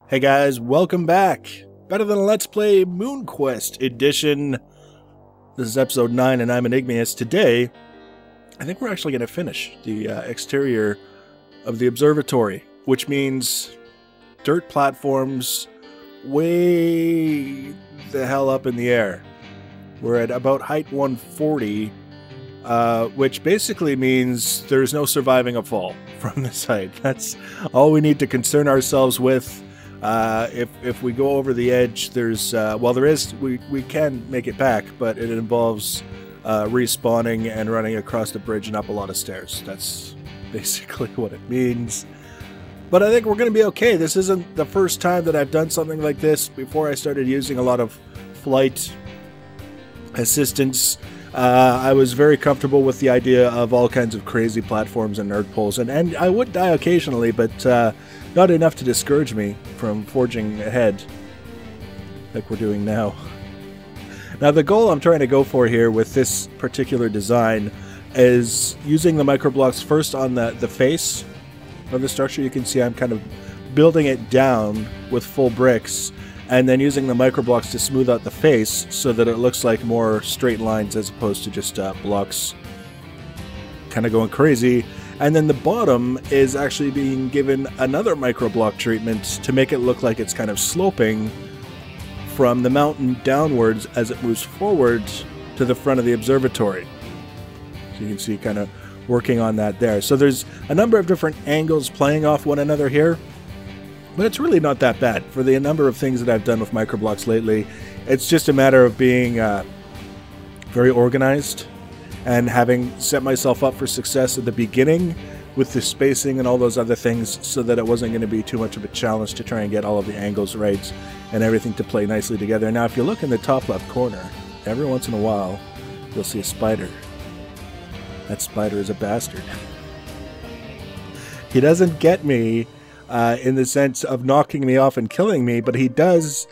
Hey guys, welcome back! Better than a Let's Play MoonQuest edition. This is episode 9 and I'm Enigmius. Today, I think we're actually going to finish the exterior of the observatory, which means dirt platforms way the hell up in the air. We're at about height 140, which basically means there's no surviving a fall from this height. That's all we need to concern ourselves with. If we go over the edge, there's we can make it back, but it involves respawning and running across the bridge and up a lot of stairs. That's basically what it means. But I think we're going to be okay. This isn't the first time that I've done something like this. Before I started using a lot of flight assistance, I was very comfortable with the idea of all kinds of crazy platforms and nerd poles, and I would die occasionally, but not enough to discourage me from forging ahead like we're doing now. Now the goal I'm trying to go for here with this particular design is using the microblocks first on the face of the structure. You can see I'm kind of building it down with full bricks, and then using the microblocks to smooth out the face so that it looks like more straight lines as opposed to just blocks kind of going crazy. And then the bottom is actually being given another microblock treatment to make it look like it's kind of sloping from the mountain downwards as it moves forward to the front of the observatory. So you can see kind of working on that there. So there's a number of different angles playing off one another here, but it's really not that bad for the number of things that I've done with microblocks lately. It's just a matter of being very organized and having set myself up for success at the beginning with the spacing and all those other things, so that it wasn't going to be too much of a challenge to try and get all of the angles right and everything to play nicely together. Now if you look in the top left corner, every once in a while you'll see a spider. That spider is a bastard. He doesn't get me in the sense of knocking me off and killing me, but he does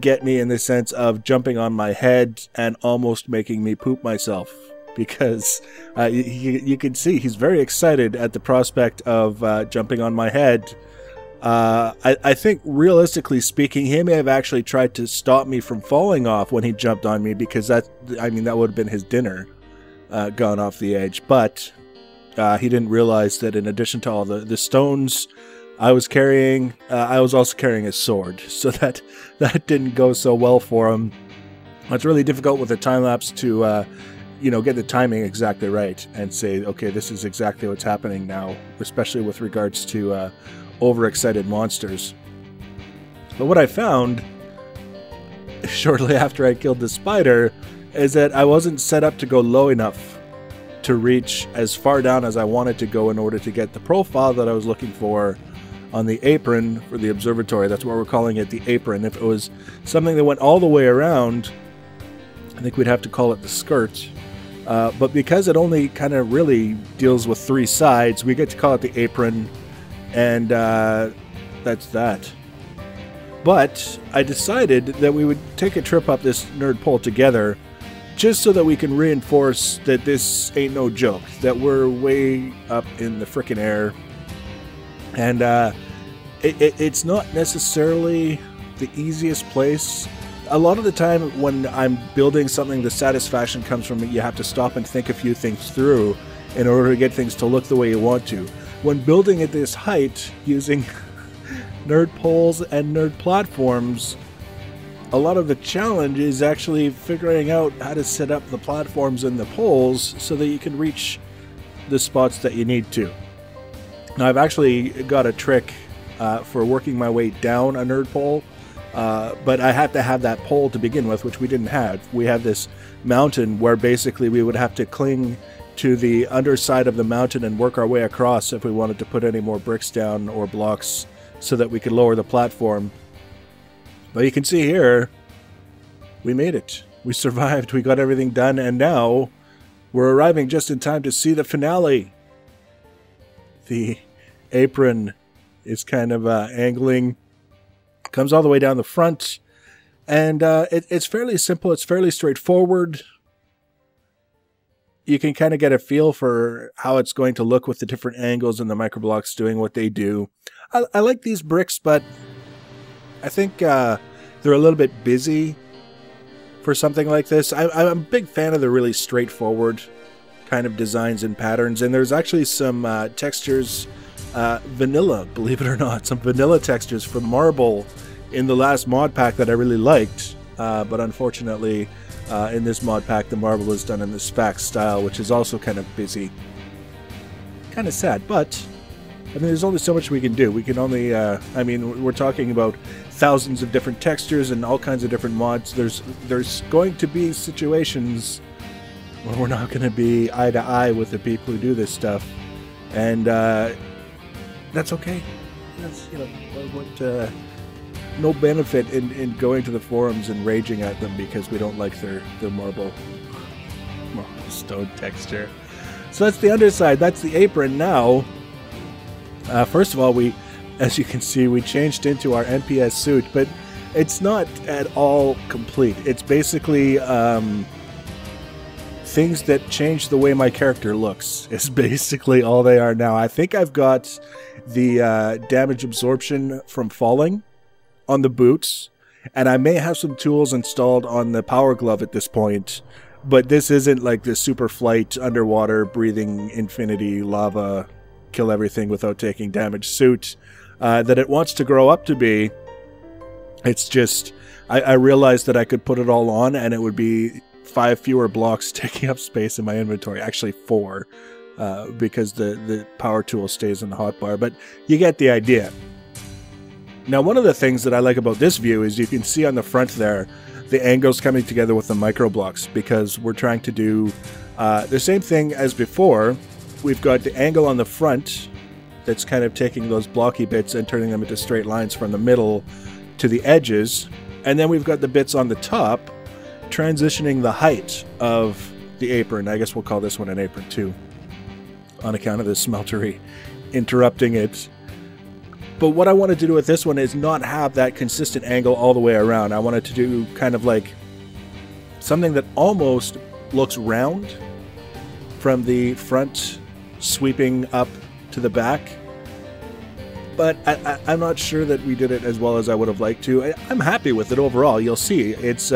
get me in the sense of jumping on my head and almost making me poop myself. Because you can see he's very excited at the prospect of jumping on my head. I think, realistically speaking, he may have actually tried to stop me from falling off when he jumped on me, because that would have been his dinner gone off the edge. But he didn't realize that in addition to all the stones I was carrying, I was also carrying a sword. So that didn't go so well for him. It's really difficult with a time-lapse to get the timing exactly right and say, okay, this is exactly what's happening now, especially with regards to overexcited monsters. But what I found shortly after I killed the spider is that I wasn't set up to go low enough to reach as far down as I wanted to go in order to get the profile that I was looking for on the apron for the observatory. That's what we're calling it, the apron. If it was something that went all the way around, I think we'd have to call it the skirt. But because it only kind of really deals with 3 sides, we get to call it the apron, and that's that. But I decided that we would take a trip up this nerd pole together, just so that we can reinforce that this ain't no joke, that we're way up in the frickin' air. And it's not necessarily the easiest place. A lot of the time when I'm building something, the satisfaction comes from it. You have to stop and think a few things through in order to get things to look the way you want to. When building at this height, using nerd poles and nerd platforms, a lot of the challenge is actually figuring out how to set up the platforms and the poles so that you can reach the spots that you need to. Now I've actually got a trick for working my way down a nerd pole. But I had to have that pole to begin with, which we didn't have. We had this mountain where basically we would have to cling to the underside of the mountain and work our way across if we wanted to put any more bricks down or blocks so that we could lower the platform. But you can see here, we made it. We survived, we got everything done, and now we're arriving just in time to see the finale. The apron is kind of angling. Comes all the way down the front, and it's fairly simple. It's fairly straightforward. You can kind of get a feel for how it's going to look with the different angles and the microblocks doing what they do. I like these bricks, but I think they're a little bit busy for something like this. I'm a big fan of the really straightforward kind of designs and patterns, and there's actually some textures, vanilla, believe it or not, some vanilla textures from Marble in the last mod pack that I really liked, but unfortunately in this mod pack the Marble is done in the Sphax style, which is also kind of busy. Kind of sad, but I mean, there's only so much we can do. We can only, I mean, we're talking about thousands of different textures and all kinds of different mods. There's going to be situations where we're not going to be eye to eye with the people who do this stuff, and that's okay. That's, you know, no benefit in going to the forums and raging at them because we don't like their marble stone texture. So that's the underside. That's the apron now. First of all, as you can see, we changed into our NPS suit, but it's not at all complete. It's basically things that change the way my character looks. Is basically all they are now. I think I've got the damage absorption from falling on the boots, and I may have some tools installed on the power glove at this point, but this isn't like the super flight, underwater, breathing, infinity, lava, kill everything without taking damage suit that it wants to grow up to be. It's just, I realized that I could put it all on and it would be 5 fewer blocks taking up space in my inventory. Actually 4, because the power tool stays in the hotbar, but you get the idea. Now, one of the things that I like about this view is you can see on the front there the angles coming together with the micro blocks, because we're trying to do the same thing as before. We've got the angle on the front that's kind of taking those blocky bits and turning them into straight lines from the middle to the edges. And then we've got the bits on the top transitioning the height of the apron. I guess we'll call this one an apron too, on account of the smeltery interrupting it. But what I wanted to do with this one is not have that consistent angle all the way around. I wanted to do kind of like something that almost looks round from the front sweeping up to the back. But I'm not sure that we did it as well as I would have liked to. I'm happy with it overall. You'll see it's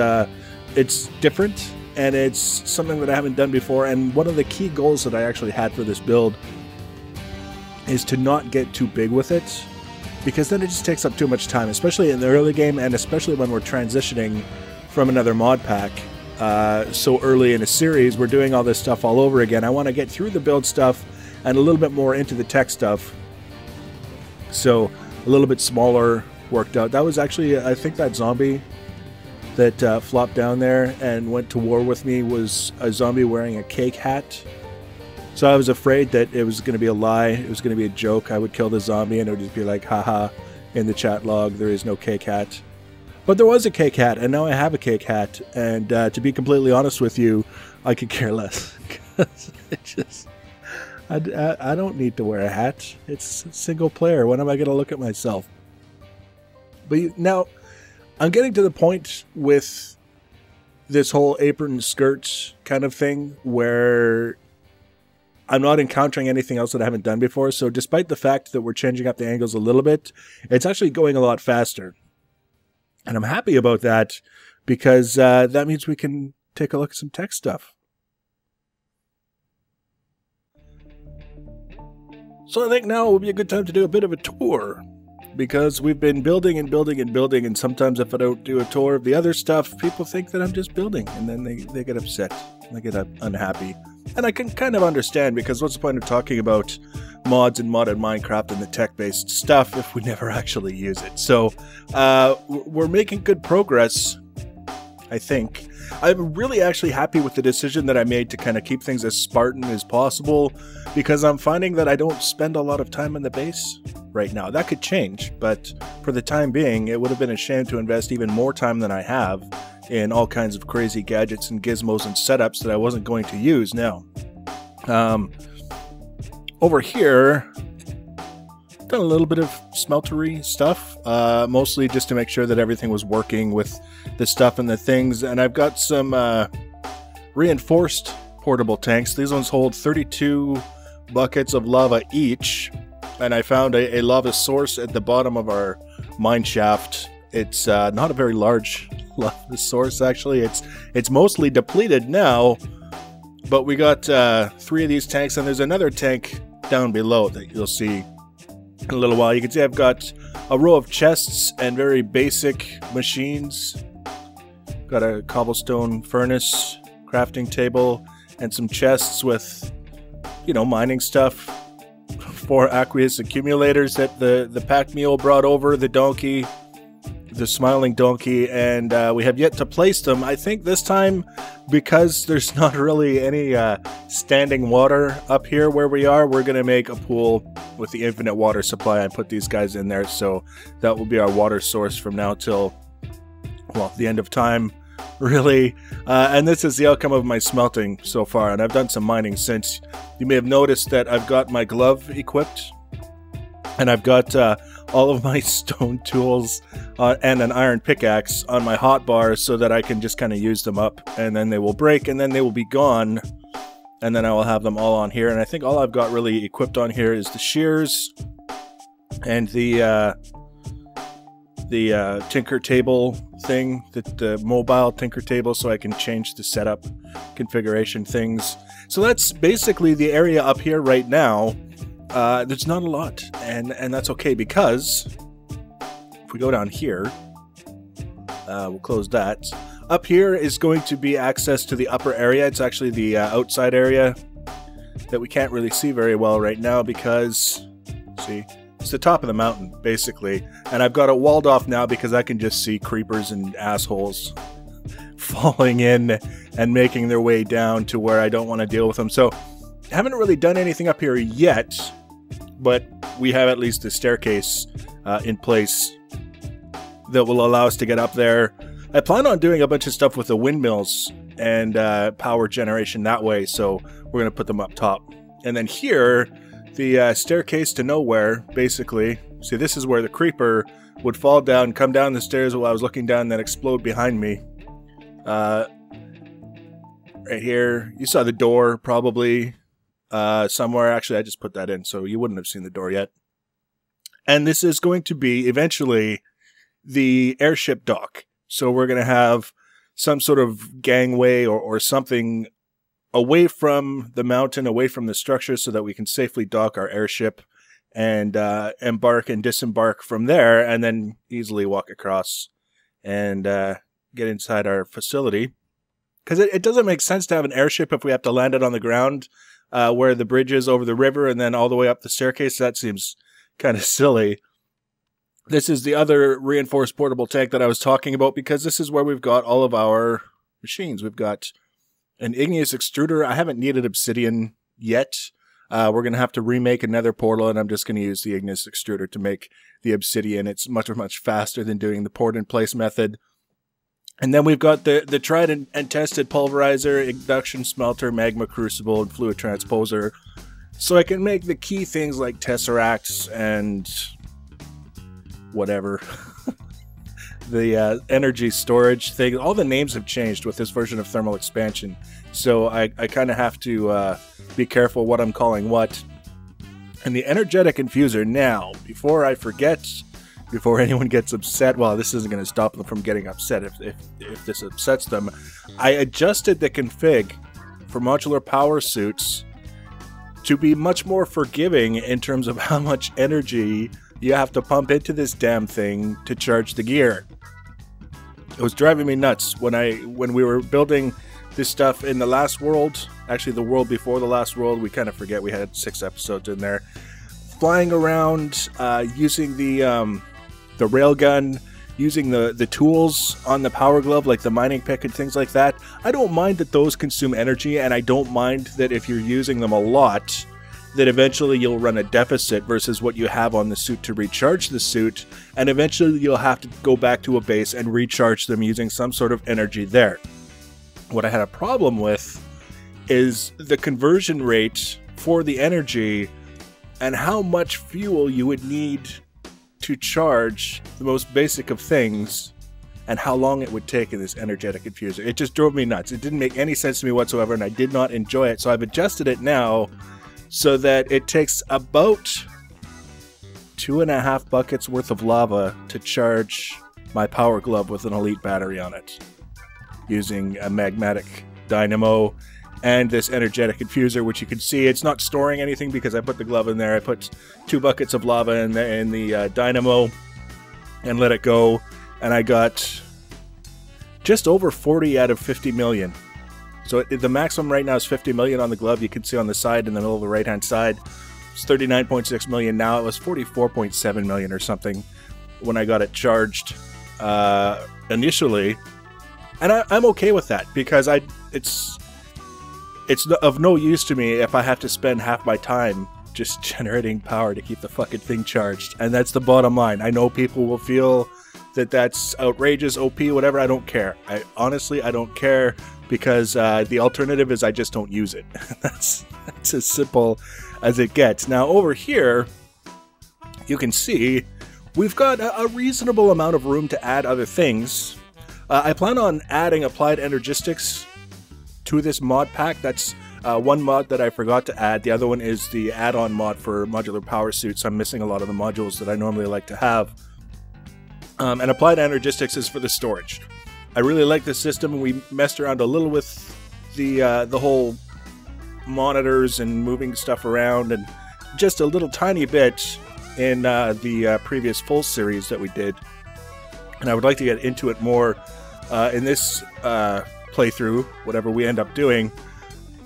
different, and it's something that I haven't done before. And one of the key goals that I actually had for this build is to not get too big with it, because then it just takes up too much time, especially in the early game, and especially when we're transitioning from another mod pack. So early in a series, we're doing all this stuff all over again. I want to get through the build stuff and a little bit more into the tech stuff. So a little bit smaller, worked out. That was actually, I think that zombie that flopped down there and went to war with me was a zombie wearing a cake hat. So I was afraid that it was going to be a lie, it was going to be a joke. I would kill the zombie and it would just be like, haha, in the chat log, there is no cake hat. But there was a cake hat, and now I have a cake hat, and to be completely honest with you, I could care less. I don't need to wear a hat. It's single player. When am I going to look at myself? But now, I'm getting to the point with this whole apron skirt kind of thing where I'm not encountering anything else that I haven't done before. So despite the fact that we're changing up the angles a little bit, it's actually going a lot faster. And I'm happy about that, because that means we can take a look at some tech stuff. So I think now would be a good time to do a bit of a tour, because we've been building and building and building, and sometimes if I don't do a tour of the other stuff, people think that I'm just building, and then they get upset, they get unhappy. And I can kind of understand, because what's the point of talking about mods and modded Minecraft and the tech-based stuff if we never actually use it? So we're making good progress, I think. I'm really actually happy with the decision that I made to kind of keep things as Spartan as possible, because I'm finding that I don't spend a lot of time in the base right now. That could change, but for the time being, it would have been a shame to invest even more time than I have in all kinds of crazy gadgets and gizmos and setups that I wasn't going to use. Now, over here, done a little bit of smeltery stuff, mostly just to make sure that everything was working with the stuff and the things. And I've got some reinforced portable tanks. These ones hold 32 buckets of lava each, and I found a lava source at the bottom of our mine shaft It's not a very large lava source, actually. It's mostly depleted now, but we got 3 of these tanks, and there's another tank down below that you'll see in a little while. You can see I've got a row of chests and very basic machines. Got a cobblestone furnace, crafting table, and some chests with, you know, mining stuff. 4 aqueous accumulators that the pack mule brought over, the donkey, the smiling donkey, and we have yet to place them. I think this time, because there's not really any standing water up here where we are, we're going to make a pool with the infinite water supply and put these guys in there. So that will be our water source from now till, well, the end of time, really. And this is the outcome of my smelting so far, and I've done some mining since. You may have noticed that I've got my glove equipped, and I've got all of my stone tools and an iron pickaxe on my hotbar so that I can just kind of use them up, and then they will break, and then they will be gone, and then I will have them all on here. And I think all I've got really equipped on here is the shears and the tinker table thing, the mobile tinker table, so I can change the setup configuration things. So that's basically the area up here right now. There's not a lot, and that's okay, because if we go down here, we'll close that. Up here is going to be access to the upper area. It's actually the outside area that we can't really see very well right now because, see, it's the top of the mountain, basically. And I've got it walled off now because I can just see creepers and assholes falling in and making their way down to where I don't want to deal with them. So, haven't really done anything up here yet, but we have at least a staircase in place that will allow us to get up there. I plan on doing a bunch of stuff with the windmills and power generation that way, so we're going to put them up top. And then here, the staircase to nowhere, basically. See, this is where the creeper would fall down, come down the stairs while I was looking down, and then explode behind me. Right here, you saw the door, probably. Somewhere. Actually, I just put that in, so you wouldn't have seen the door yet. And this is going to be, eventually, the airship dock. So we're going to have some sort of gangway or something away from the mountain, away from the structure, so that we can safely dock our airship and embark and disembark from there, and then easily walk across and get inside our facility. Because it doesn't make sense to have an airship if we have to land it on the ground where the bridge is over the river and then all the way up the staircase. That seems kind of silly. This is the other reinforced portable tank that I was talking about, because this is where we've got all of our machines. We've got an igneous extruder. I haven't needed obsidian yet. We're going to have to remake another portal, and I'm just going to use the igneous extruder to make the obsidian. It's much, much faster than doing the port-in-place method. And then we've got the tried and tested pulverizer, induction smelter, magma crucible, and fluid transposer. So I can make the key things like tesseracts and whatever. The energy storage thing. All the names have changed with this version of thermal expansion. So I kind of have to be careful what I'm calling what. And the energetic infuser now, before I forget, before anyone gets upset, well, this isn't going to stop them from getting upset if this upsets them. I adjusted the config for modular power suits to be much more forgiving in terms of how much energy you have to pump into this damn thing to charge the gear. It was driving me nuts when we were building this stuff in the last world. Actually, the world before the last world. We kind of forget we had 6 episodes in there. Flying around, using the railgun, using the tools on the power glove, like the mining pick and things like that. I don't mind that those consume energy, and I don't mind that if you're using them a lot, that eventually you'll run a deficit versus what you have on the suit to recharge the suit, and eventually you'll have to go back to a base and recharge them using some sort of energy there. What I had a problem with is the conversion rate for the energy and how much fuel you would need to charge the most basic of things, and how long it would take in this energetic infuser. It just drove me nuts. It didn't make any sense to me whatsoever, and I did not enjoy it. So I've adjusted it now so that it takes about 2.5 buckets worth of lava to charge my power glove with an elite battery on it, using a magmatic dynamo and this energetic infuser, which you can see it's not storing anything because I put the glove in there. I put 2 buckets of lava in the dynamo and let it go, and I got just over 40 out of 50 million. So the maximum right now is 50 million on the glove. You can see on the side in the middle of the right hand side it's 39.6 million. Now it was 44.7 million or something when I got it charged initially, and I'm okay with that because it's of no use to me if I have to spend half my time just generating power to keep the fucking thing charged. And that's the bottom line. I know people will feel that that's outrageous, OP, whatever. I don't care. Honestly, I don't care because the alternative is I just don't use it. That's as simple as it gets. Now over here, you can see we've got a reasonable amount of room to add other things. I plan on adding applied energistics to this mod pack. That's one mod that I forgot to add. The other one is the add-on mod for modular power suits. I'm missing a lot of the modules that I normally like to have. And applied energistics is for the storage. I really like this system, and we messed around a little with the whole monitors and moving stuff around, and just a little tiny bit in the previous full series that we did. And I would like to get into it more in this playthrough, whatever we end up doing,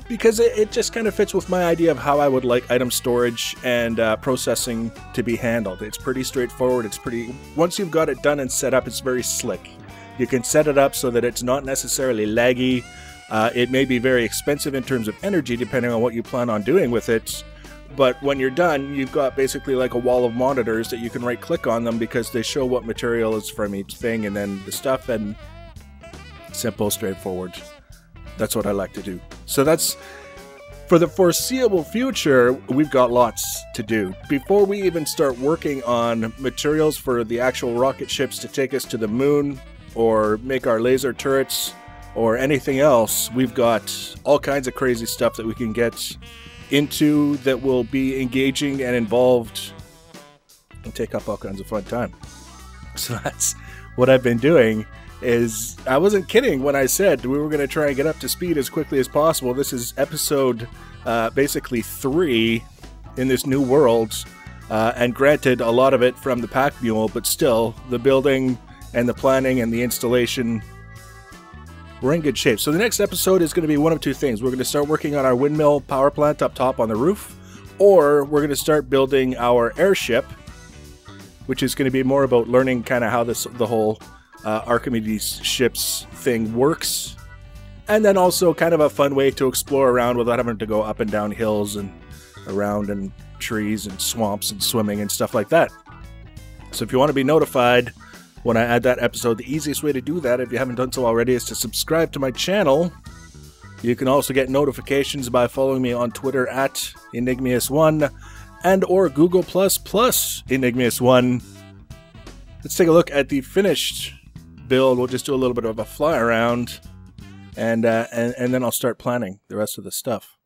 because it just kind of fits with my idea of how I would like item storage and processing to be handled. It's pretty straightforward. It's pretty, once you've got it done and set up, it's very slick. You can set it up so that it's not necessarily laggy. It may be very expensive in terms of energy depending on what you plan on doing with it, but when you're done, you've got basically like a wall of monitors that you can right click on them because they show what material is from each thing and then the stuff, and simple, straightforward. That's what I like to do. So that's, for the foreseeable future, we've got lots to do. Before we even start working on materials for the actual rocket ships to take us to the moon, or make our laser turrets, or anything else, we've got all kinds of crazy stuff that we can get into that will be engaging and involved and take up all kinds of fun time. So that's what I've been doing. Is I wasn't kidding when I said we were going to try and get up to speed as quickly as possible. This is episode basically 3 in this new world, and granted a lot of it from the pack mule, but still the building and the planning and the installation, we're in good shape. So the next episode is going to be one of two things. We're going to start working on our windmill power plant up top on the roof, or we're going to start building our airship, which is going to be more about learning kind of how the whole Archimedes ships thing works, and then also kind of a fun way to explore around without having to go up and down hills and around and trees and swamps and swimming and stuff like that. So if you want to be notified when I add that episode, the easiest way to do that, if you haven't done so already, is to subscribe to my channel. You can also get notifications by following me on Twitter at Enigmius1 and or Google++ Enigmius1. Let's take a look at the finished build. We'll just do a little bit of a fly around, and then I'll start planning the rest of the stuff.